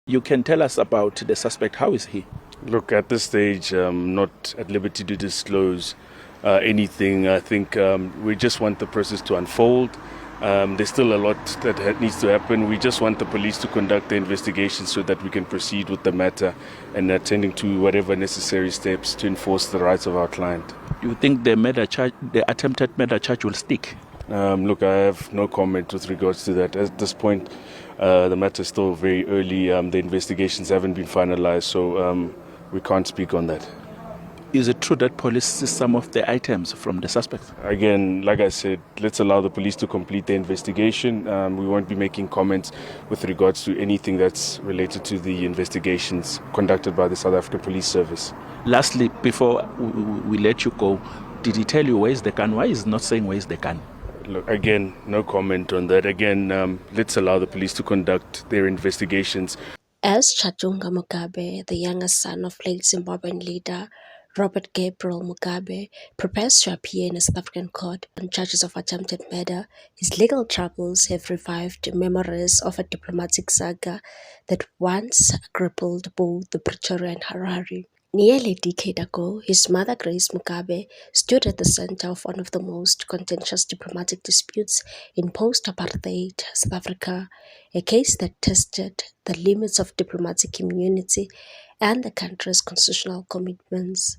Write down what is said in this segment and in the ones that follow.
You can tell us about the suspect. How is he? Look, at this stage, not at liberty to disclose anything. I think we just want the process to unfold. There's still a lot that needs to happen. We just want the police to conduct the investigation so that we can proceed with the matter and attending to whatever necessary steps to enforce the rights of our client. You think the attempted murder charge will stick? Look, I have no comment with regards to that. At this point, the matter is still very early. The investigations haven't been finalized, so we can't speak on that. Is it true that police seized some of the items from the suspect? Again, like I said, let's allow the police to complete the investigation. We won't be making comments with regards to anything that's related to the investigations conducted by the South African Police Service. Lastly, before we let you go, did he tell you where's the gun? Why is he not saying where's the gun? Look, again, no comment on that. Again, let's allow the police to conduct their investigations. As Chachunga Mugabe, the youngest son of late Zimbabwean leader Robert Gabriel Mugabe, prepares to appear in a South African court on charges of attempted murder, his legal troubles have revived memories of a diplomatic saga that once crippled both the Pretoria and Harare. Nearly a decade ago, his mother Grace Mugabe stood at the center of one of the most contentious diplomatic disputes in post-apartheid South Africa, a case that tested the limits of diplomatic immunity and the country's constitutional commitments.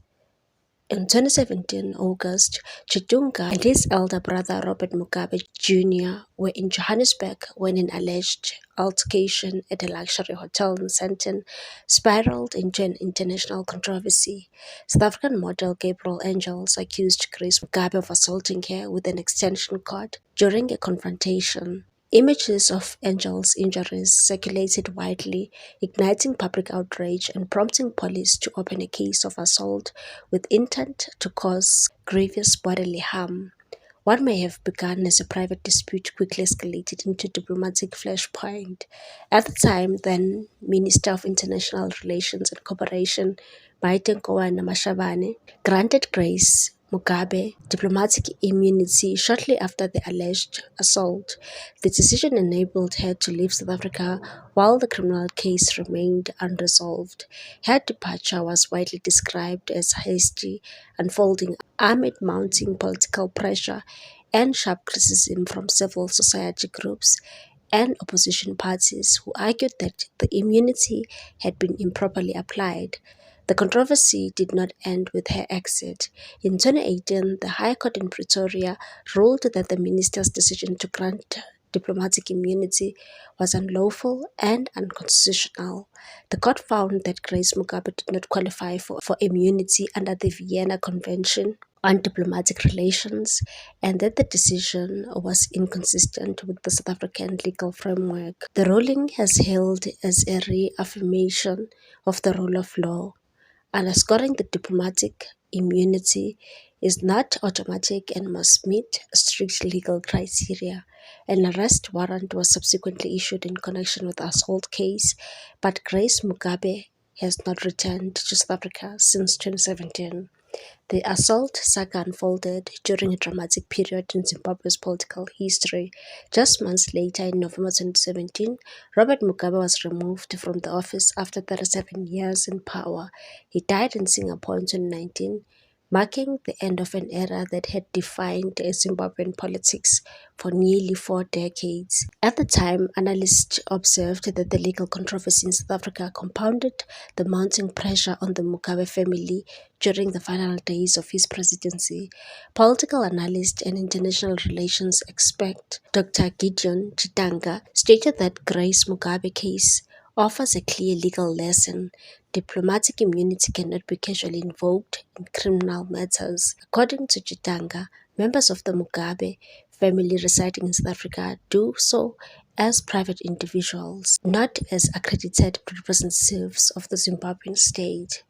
In 2017 August, Chachunga and his elder brother Robert Mugabe Jr. were in Johannesburg when an alleged altercation at a luxury hotel in Sandton spiraled into an international controversy. South African model Gabriel Angels accused Grace Mugabe of assaulting her with an extension cord during a confrontation. Images of Angel's injuries circulated widely, igniting public outrage and prompting police to open a case of assault with intent to cause grievous bodily harm. What may have begun as a private dispute quickly escalated into diplomatic flashpoint. At the time, then Minister of International Relations and Cooperation, Maite Mashabane, granted Grace Mugabe diplomatic immunity shortly after the alleged assault. The decision enabled her to leave South Africa while the criminal case remained unresolved. Her departure was widely described as hasty, unfolding amid mounting political pressure and sharp criticism from civil society groups and opposition parties who argued that the immunity had been improperly applied. The controversy did not end with her exit. In 2018, the High Court in Pretoria ruled that the minister's decision to grant diplomatic immunity was unlawful and unconstitutional. The court found that Grace Mugabe did not qualify for immunity under the Vienna Convention on Diplomatic Relations and that the decision was inconsistent with the South African legal framework. The ruling has hailed as a reaffirmation of the rule of law, underscoring that diplomatic immunity is not automatic and must meet strict legal criteria. An arrest warrant was subsequently issued in connection with the assault case, but Grace Mugabe has not returned to South Africa since 2017. The assault saga unfolded during a dramatic period in Zimbabwe's political history. Just months later, in November 2017, Robert Mugabe was removed from the office after 37 years in power. He died in Singapore in 2019, marking the end of an era that had defined Zimbabwean politics for nearly 4 decades. At the time, analysts observed that the legal controversy in South Africa compounded the mounting pressure on the Mugabe family during the final days of his presidency. Political analyst and international relations expert Dr. Gideon Chitanga stated that Grace Mugabe case offers a clear legal lesson. Diplomatic immunity cannot be casually invoked in criminal matters. According to Chitanga, members of the Mugabe family residing in South Africa do so as private individuals, not as accredited representatives of the Zimbabwean state,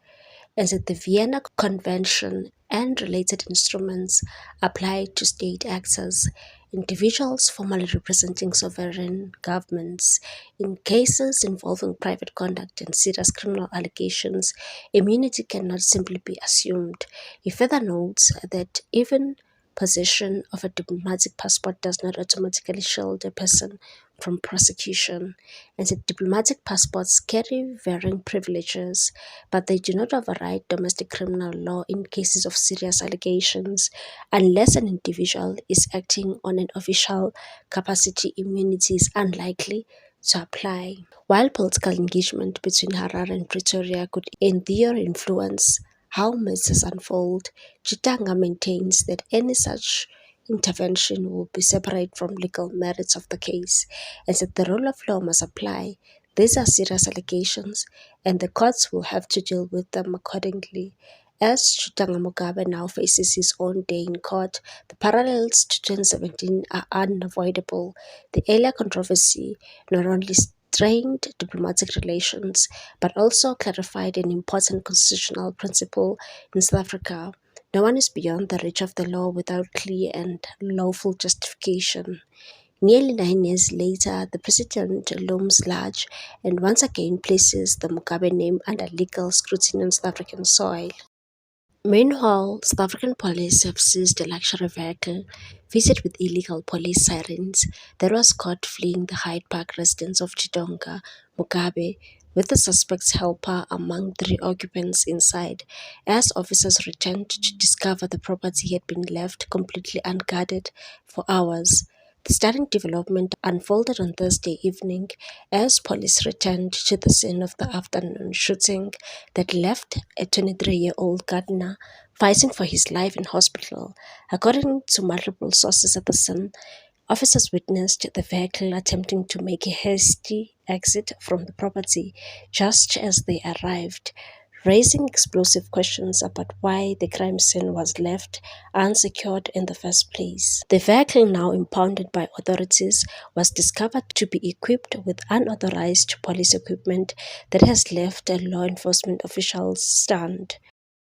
as the Vienna Convention and related instruments apply to state actors, individuals formally representing sovereign governments. In cases involving private conduct and serious criminal allegations, immunity cannot simply be assumed. He further notes that even possession of a diplomatic passport does not automatically shield a person from prosecution, and said diplomatic passports carry varying privileges, but they do not override domestic criminal law in cases of serious allegations, unless an individual is acting on an official capacity. Immunity is unlikely to apply. While political engagement between Harare and Pretoria could in theory influence how matters unfold, Chitanga maintains that any such intervention will be separate from legal merits of the case, and that the rule of law must apply. These are serious allegations, and the courts will have to deal with them accordingly. As Chitanga Mugabe now faces his own day in court, the parallels to 2017 are unavoidable. The earlier controversy not only strained diplomatic relations but also clarified an important constitutional principle in South Africa. No one is beyond the reach of the law without clear and lawful justification. Nearly 9 years later, the president looms large and once again places the Mugabe name under legal scrutiny on South African soil. Meanwhile, South African police have seized a luxury vehicle fitted with illegal police sirens that was caught fleeing the Hyde Park residence of Chidonga Mugabe, with the suspect's helper among 3 occupants inside, as officers returned to discover the property had been left completely unguarded for hours. The stunning development unfolded on Thursday evening as police returned to the scene of the afternoon shooting that left a 23-year-old gardener fighting for his life in hospital. According to multiple sources at the scene, officers witnessed the vehicle attempting to make a hasty exit from the property just as they arrived, raising explosive questions about why the crime scene was left unsecured in the first place. The vehicle, now impounded by authorities, was discovered to be equipped with unauthorized police equipment that has left a law enforcement officials stunned.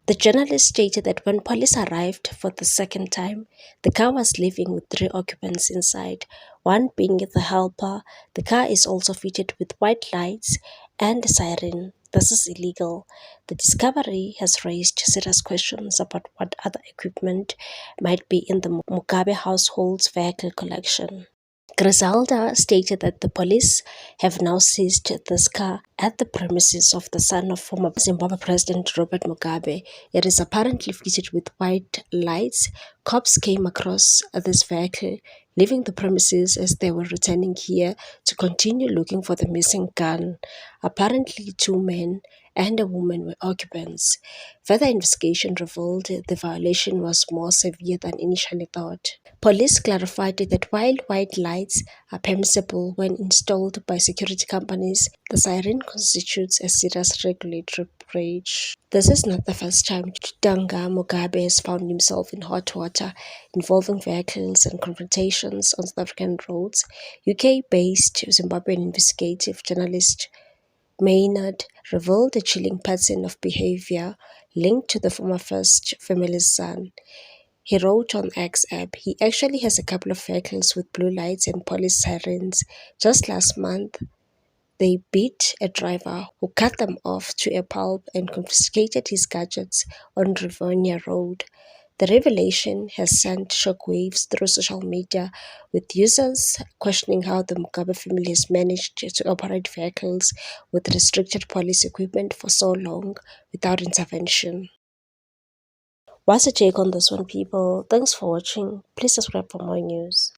The journalist stated that when police arrived for the second time, the car was leaving with 3 occupants inside, one being the helper. The car is also fitted with white lights and a siren. This is illegal. The discovery has raised serious questions about what other equipment might be in the Mugabe household's vehicle collection. Griselda stated that the police have now seized this car at the premises of the son of former Zimbabwe President Robert Mugabe. It is apparently fitted with white lights. Cops came across this vehicle, leaving the premises as they were returning here to continue looking for the missing gun. Apparently 2 men and a woman were occupants. Further investigation revealed the violation was more severe than initially thought. Police clarified that while white lights are permissible when installed by security companies, the siren constitutes a serious regulatory breach. This is not the first time Chitanga Mugabe has found himself in hot water involving vehicles and confrontations on South African roads. UK-based Zimbabwean investigative journalist Maynard revealed a chilling pattern of behavior linked to the former First Family's son. He wrote on X app, he actually has a couple of vehicles with blue lights and police sirens. Just last month, they beat a driver who cut them off to a pulp and confiscated his gadgets on Rivonia Road. The revelation has sent shockwaves through social media, with users questioning how the Mugabe family has managed to operate vehicles with restricted police equipment for so long without intervention. What's your take on this one, people? Thanks for watching. Please subscribe for more news.